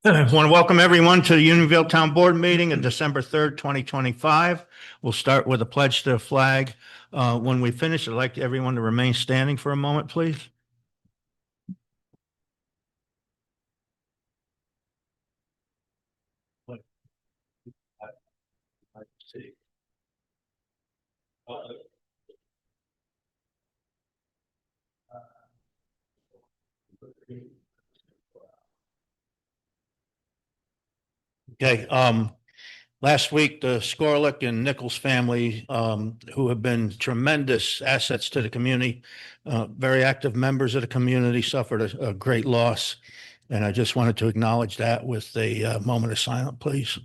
I want to welcome everyone to the Unionville Town Board meeting of December 3rd, 2025. We'll start with a pledge to the flag. When we finish, I'd like everyone to remain standing for a moment, please. Okay, last week, the Skorlick and Nichols family, who have been tremendous assets to the community, very active members of the community, suffered a great loss. And I just wanted to acknowledge that with a moment of silence, please.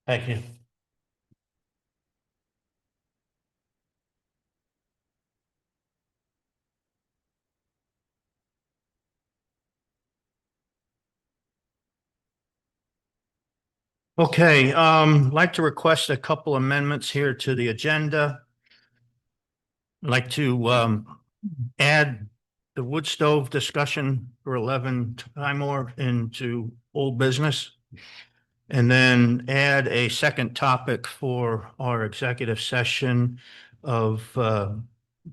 Thank you. Okay, I'd like to request a couple amendments here to the agenda. I'd like to add the wood stove discussion for 11 time or into old business. And then add a second topic for our executive session of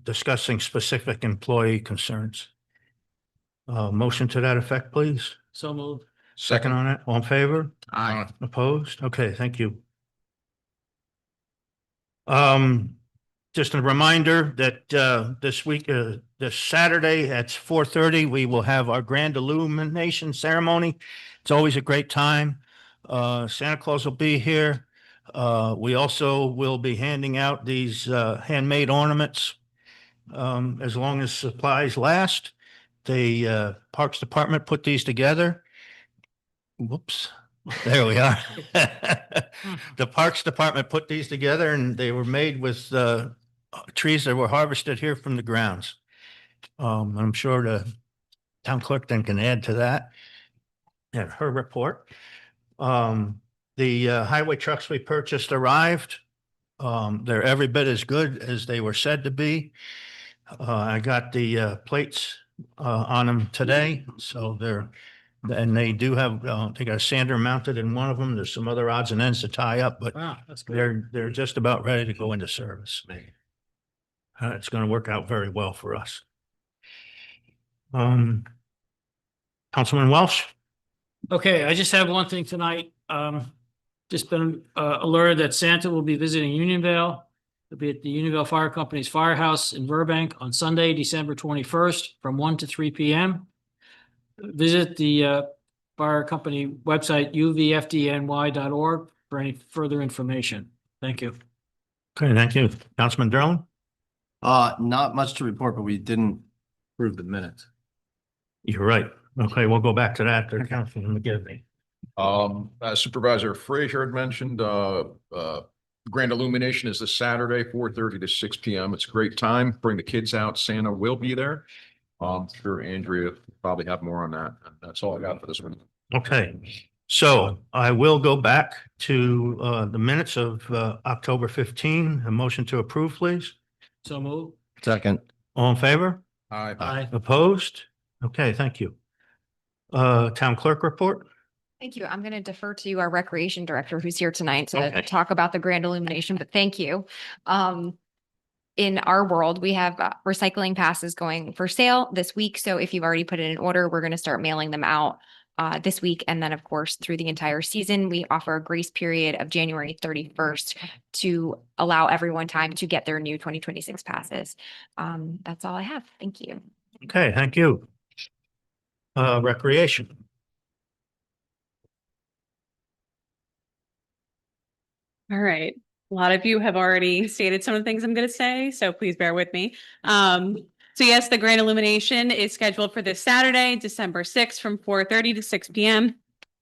discussing specific employee concerns. Motion to that effect, please. So moved. Second on it. All in favor? Aye. Opposed? Okay, thank you. Just a reminder that this week, this Saturday at 4:30, we will have our grand illumination ceremony. It's always a great time. Santa Claus will be here. We also will be handing out these handmade ornaments as long as supplies last. The Parks Department put these together. Whoops. There we are. The Parks Department put these together and they were made with trees that were harvested here from the grounds. I'm sure the town clerk then can add to that. Yeah, her report. The highway trucks we purchased arrived. They're every bit as good as they were said to be. I got the plates on them today, so and they do have, they got a sander mounted in one of them. There's some other odds and ends to tie up, but Wow, that's good. they're just about ready to go into service. It's going to work out very well for us. Councilman Welsh. Okay, I just have one thing tonight. Just been alerted that Santa will be visiting Unionville. He'll be at the Unionville Fire Company's firehouse in Burbank on Sunday, December 21st from 1 to 3 p.m. Visit the fire company website, uvfdny.org, for any further information. Thank you. Okay, thank you. Councilman Derlin. Not much to report, but we didn't approve the minutes. You're right. Okay, we'll go back to that. There, Councilman McGivney. Supervisor Frazier had mentioned, grand illumination is this Saturday, 4:30 to 6 p.m. It's a great time. Bring the kids out. Santa will be there. Sure, Andrea probably have more on that. That's all I got for this one. Okay, so I will go back to the minutes of October 15. A motion to approve, please. So move. Second. All in favor? Aye. Aye. Opposed? Okay, thank you. Town clerk report. Thank you. I'm going to defer to our recreation director who's here tonight to Okay. talk about the grand illumination, but thank you. In our world, we have recycling passes going for sale this week. So if you've already put in an order, we're going to start mailing them out this week. And then of course, through the entire season, we offer a grace period of January 31st to allow everyone time to get their new 2026 passes. That's all I have. Thank you. Okay, thank you. Recreation. All right. A lot of you have already stated some of the things I'm going to say, so please bear with me. So yes, the grand illumination is scheduled for this Saturday, December 6th from 4:30 to 6 p.m.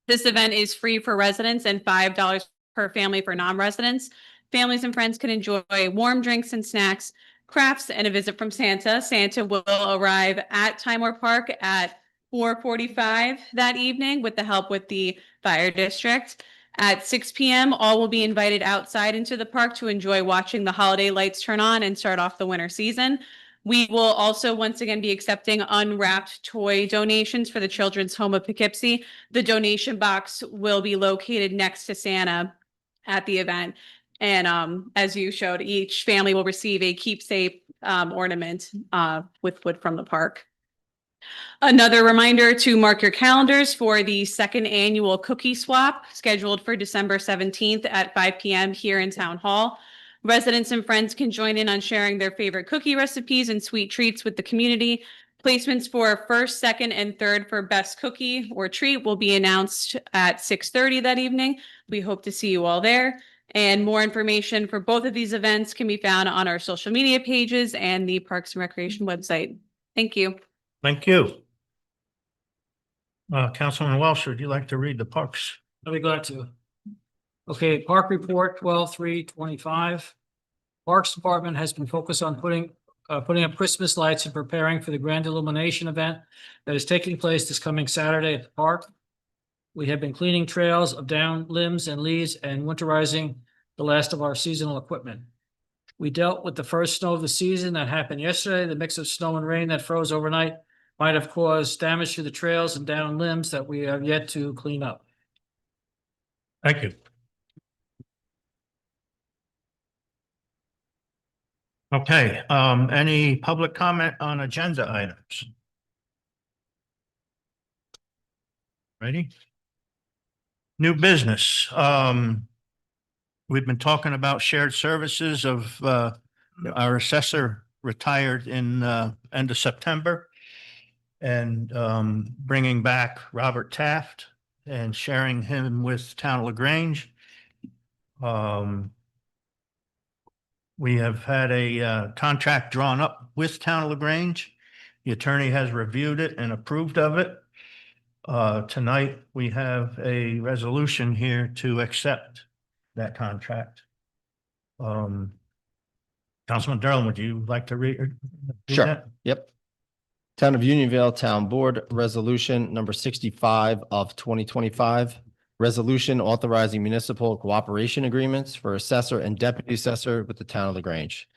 This event is free for residents and $5 per family for non-residents. Families and friends can enjoy warm drinks and snacks, crafts, and a visit from Santa. Santa will arrive at Timor Park at 4:45 that evening with the help with the fire district. At 6 p.m., all will be invited outside into the park to enjoy watching the holiday lights turn on and start off the winter season. We will also once again be accepting unwrapped toy donations for the Children's Home of Poughkeepsie. The donation box will be located next to Santa at the event. And as you showed, each family will receive a keepsake ornament with wood from the park. Another reminder to mark your calendars for the second annual cookie swap scheduled for December 17th at 5 p.m. here in Town Hall. Residents and friends can join in on sharing their favorite cookie recipes and sweet treats with the community. Placements for first, second, and third for best cookie or treat will be announced at 6:30 that evening. We hope to see you all there. And more information for both of these events can be found on our social media pages and the Parks and Recreation website. Thank you. Thank you. Councilman Welch, would you like to read the parks? I'll be glad to. Okay, park report 12/3/25. Parks Department has been focused on putting up Christmas lights and preparing for the grand illumination event that is taking place this coming Saturday at the park. We have been cleaning trails of down limbs and leaves and winterizing the last of our seasonal equipment. We dealt with the first snow of the season that happened yesterday. The mix of snow and rain that froze overnight might have caused damage to the trails and down limbs that we have yet to clean up. Thank you. Okay, any public comment on agenda items? Ready? New business. We've been talking about shared services of our assessor retired in end of September. And bringing back Robert Taft and sharing him with Town of LaGrange. We have had a contract drawn up with Town of LaGrange. The attorney has reviewed it and approved of it. Tonight, we have a resolution here to accept that contract. Councilman Derlin, would you like to read Sure. that? Yep. Town of Unionville Town Board Resolution number 65 of 2025. Resolution authorizing municipal cooperation agreements for assessor and deputy assessor with the Town of LaGrange.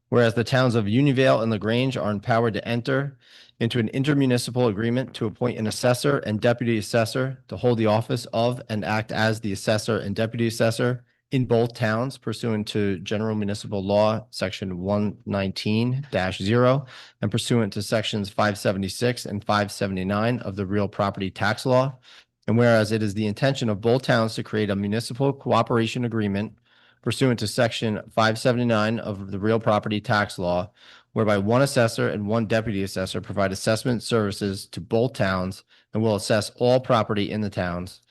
Whereas the towns of Unionville and LaGrange are empowered to enter into an intermunicipal agreement to appoint an assessor and deputy assessor to hold the office of and act as the assessor and deputy assessor in both towns pursuant to General Municipal Law, Section 119-0, and pursuant to Sections 576 and 579 of the Real Property Tax Law. And whereas it is the intention of both towns to create a municipal cooperation agreement pursuant to Section 579 of the Real Property Tax Law, whereby one assessor and one deputy assessor provide assessment services to both towns and will assess all property in the towns.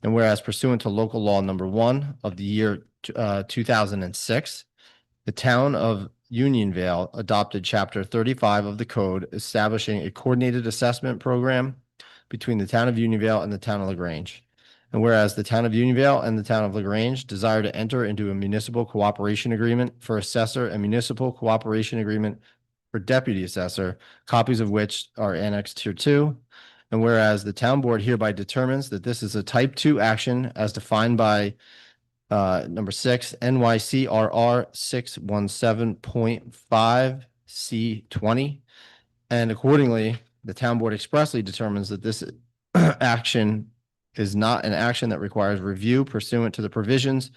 And whereas pursuant to local law number 1 of the year 2006, the town of Unionville adopted Chapter 35 of the code establishing a coordinated assessment program between the town of Unionville and the town of LaGrange. And whereas the town of Unionville and the town of LaGrange desire to enter into a municipal cooperation agreement for assessor and municipal cooperation agreement for deputy assessor, copies of which are annexed here too. And whereas the town board hereby determines that this is a type 2 action as defined by number 6 NYCRR 617.5 C20. And accordingly, the town board expressly determines that this action is not an action that requires review pursuant to the provisions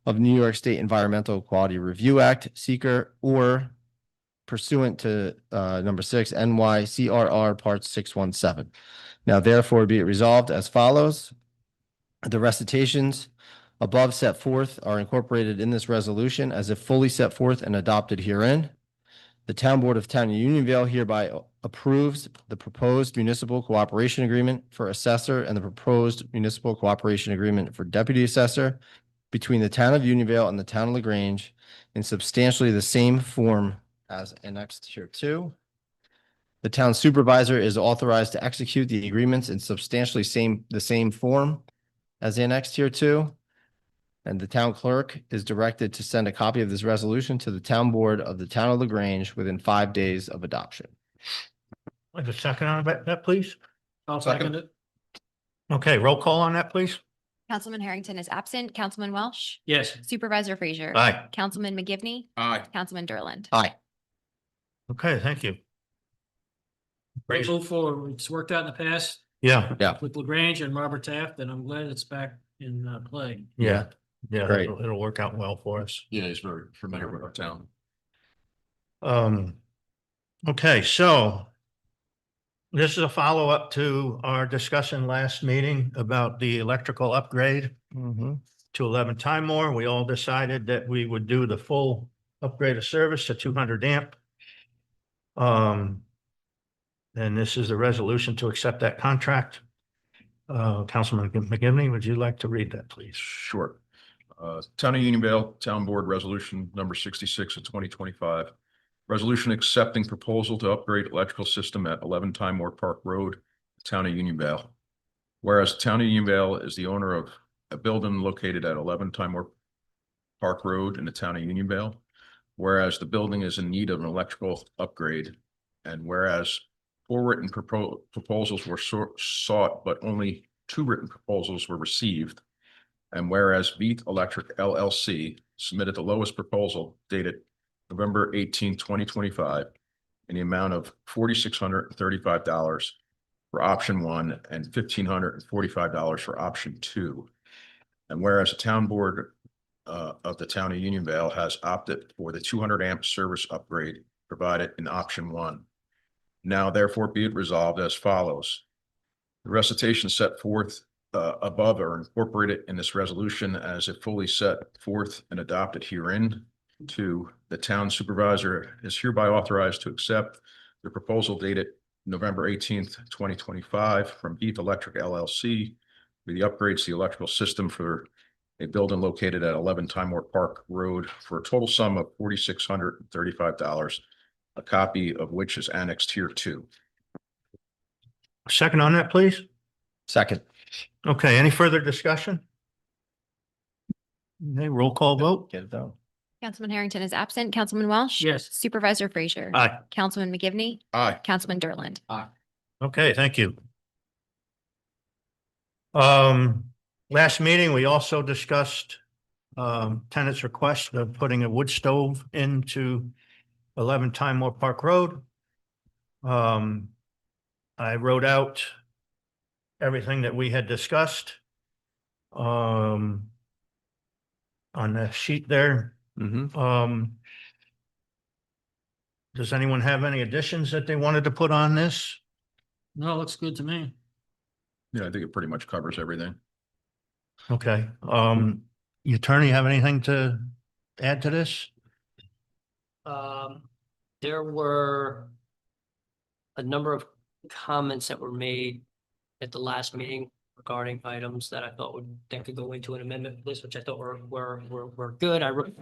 of New York State Environmental Quality Review Act, seeker, or pursuant to number 6 NYCRR Part 617. Now, therefore, be it resolved as follows. The recitations above set forth are incorporated in this resolution as if fully set forth and adopted herein. The Town Board of Town of Unionville hereby approves the proposed municipal cooperation agreement for assessor and the proposed municipal cooperation agreement for deputy assessor between the Town of Unionville and the Town of LaGrange in substantially the same form as annexed here too. The town supervisor is authorized to execute the agreements in substantially the same form as annexed here too. And the town clerk is directed to send a copy of this resolution to the town board of the town of LaGrange within 5 days of adoption. Like a second on that, please. I'll Second. second it. Okay, roll call on that, please. Councilman Harrington is absent. Councilman Welsh, Yes. Supervisor Frazier. Aye. Councilman McGivney, Aye. Councilman Derland. Aye. Okay, thank you. Great move forward. It's worked out in the past Yeah, Yeah. with LaGrange and Robert Taft, and I'm glad it's back in play. yeah, yeah. Great. It'll work out well for us. Yeah, he's very familiar with our town. Okay, so this is a follow-up to our discussion last meeting about the electrical upgrade to 11 Time More. We all decided that we would do the full upgrade of service to 200 amp. And this is the resolution to accept that contract. Councilman McGivney, would you like to read that, please? Sure. Town of Unionville, Town Board Resolution number 66 of 2025. Resolution accepting proposal to upgrade electrical system at 11 Time More Park Road, Town of Unionville. Whereas the Town of Unionville is the owner of a building located at 11 Time More Park Road in the Town of Unionville. Whereas the building is in need of an electrical upgrade, and whereas 4 written proposals were sought, but only 2 written proposals were received. And whereas Beat Electric LLC submitted the lowest proposal dated November 18, 2025, in the amount of $4,635 for option 1 and $1,545 for option 2. And whereas the town board of the Town of Unionville has opted for the 200 amp service upgrade provided in option 1. Now therefore be it resolved as follows. The recitation set forth above are incorporated in this resolution as it fully set forth and adopted herein. 2, the town supervisor is hereby authorized to accept the proposal dated November 18th, 2025 from Beat Electric LLC with the upgrades to the electrical system for a building located at 11 Time More Park Road for a total sum of $4,635, a copy of which is annexed here too. Second on that, please. Second. Okay, any further discussion? Okay, roll call vote. Get it done. Councilman Harrington is absent. Councilman Welsh. Yes. Supervisor Frazier. Aye. Councilman McGivney, Aye. Councilman Derland. Okay, thank you. Last meeting, we also discussed tenant's request of putting a wood stove into 11 Time More Park Road. I wrote out everything that we had discussed on the sheet there. Does anyone have any additions that they wanted to put on this? No, looks good to me. Yeah, I think it pretty much covers everything. Okay, you attorney have anything to add to this? There were a number of comments that were made at the last meeting regarding items that I thought that could go into an amendment for this, which I thought were good. I wrote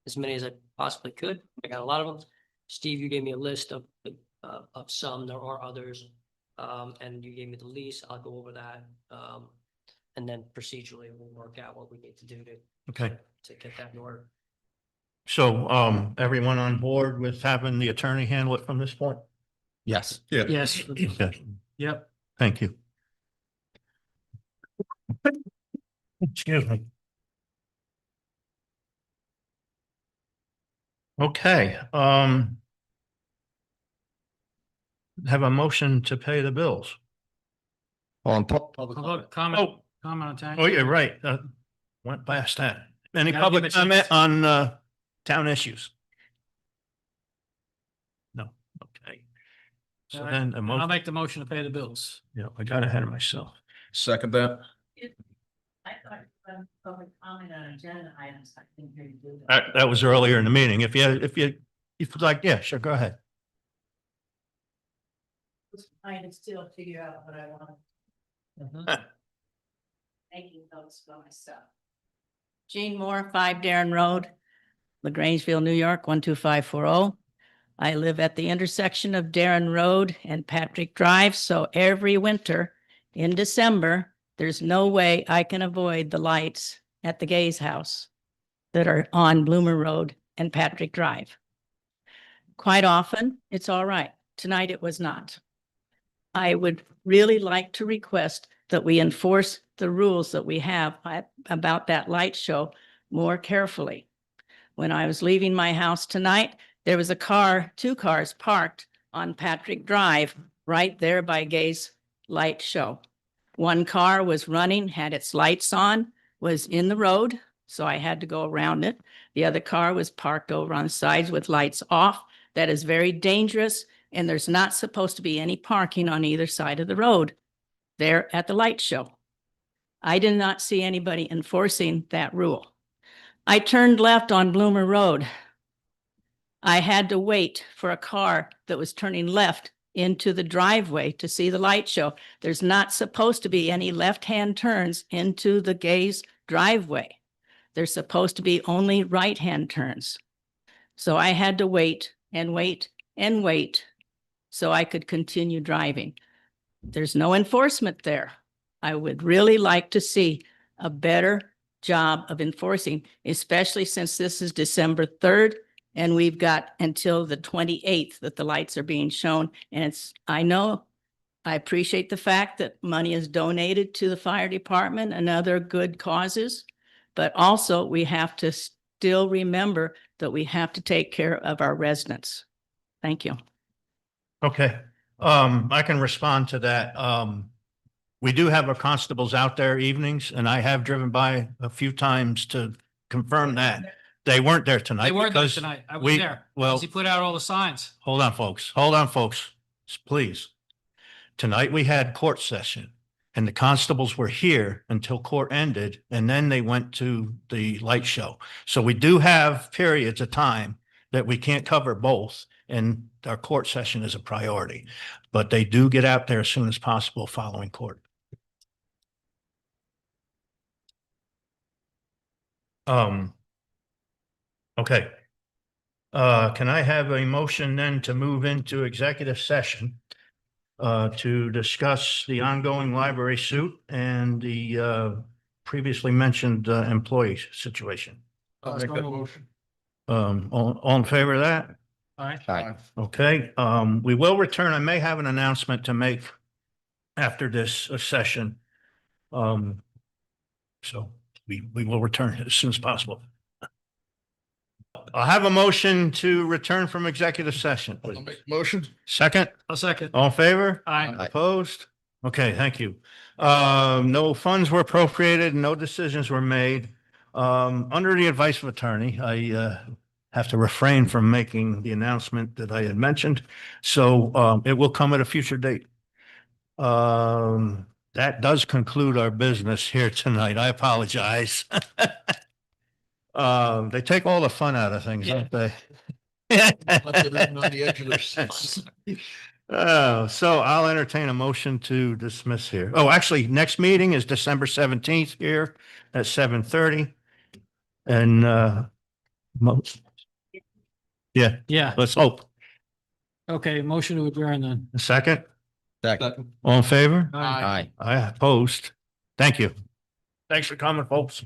as many as I possibly could. I got a lot of them. Steve, you gave me a list of some. There are others. And you gave me the lease. I'll go over that. And then procedurally, we'll work out what we need to do Okay, to get that in order. so everyone on board with having the attorney handle it from this point? Yes. Yeah. Yes. Okay, Yep. thank you. Excuse me. Okay, have a motion to pay the bills. On Public comment, comment on tax. Oh, yeah, right. Went past that. Any Gotta public give it comment chance. on town issues? No, okay. So All right, then a and I'll motion, make the motion to pay the bills. yeah, I got ahead of myself. Second that. I thought public comment on agenda items, I think you do that. That was earlier in the meeting. If you'd like, yeah, sure, go ahead. I can still figure out what I want, making notes for myself. Jean Moore, 5 Darren Road, LaGrangeville, New York, 12540. I live at the intersection of Darren Road and Patrick Drive, so every winter in December, there's no way I can avoid the lights at the Gaze House that are on Bloomer Road and Patrick Drive. Quite often, it's all right. Tonight, it was not. I would really like to request that we enforce the rules that we have about that light show more carefully. When I was leaving my house tonight, there was two cars parked on Patrick Drive, right there by Gay's light show. One car was running, had its lights on, was in the road, so I had to go around it. The other car was parked over on the sides with lights off. That is very dangerous, and there's not supposed to be any parking on either side of the road there at the light show. I did not see anybody enforcing that rule. I turned left on Bloomer Road. I had to wait for a car that was turning left into the driveway to see the light show. There's not supposed to be any left-hand turns into the Gays' driveway. There's supposed to be only right-hand turns. So I had to wait and wait and wait so I could continue driving. There's no enforcement there. I would really like to see a better job of enforcing, especially since this is December 3rd and we've got until the 28th that the lights are being shown. And I appreciate the fact that money is donated to the fire department and other good causes, but also we have to still remember that we have to take care of our residents. Thank you. Okay, I can respond to that. We do have our constables out there evenings, and I have driven by a few times to confirm that. They weren't there tonight. They weren't there because tonight. I was we- there. well- He put out all the signs. Hold on, folks. Hold on, folks. Please. Tonight we had court session and the constables were here until court ended and then they went to the light show. So we do have periods of time that we can't cover both and our court session is a priority. But they do get out there as soon as possible following court. Okay. Can I have a motion then to move into executive session to discuss the ongoing library suit and the previously mentioned employee situation? I'll make that motion. All in favor of that? All right. Aye. Okay, we will return. I may have an announcement to make after this session. So we will return as soon as possible. I'll have a motion to return from executive session. I'll make the motion. Second, A second. all in favor? Aye. Opposed? Okay, thank you. No funds were appropriated, no decisions were made. Under the advice of attorney, I have to refrain from making the announcement that I had mentioned. So it will come at a future date. That does conclude our business here tonight. I apologize. They take all the fun out of things, don't they? Left everything on the edge of their seats. So I'll entertain a motion to dismiss here. Oh, actually, next meeting is December 17th here at 7:30. And Yeah. let's hope. Okay, motion to adjourn then. A second, Second. all in favor? Aye. Aye. I opposed. Thank you. Thanks for coming, folks.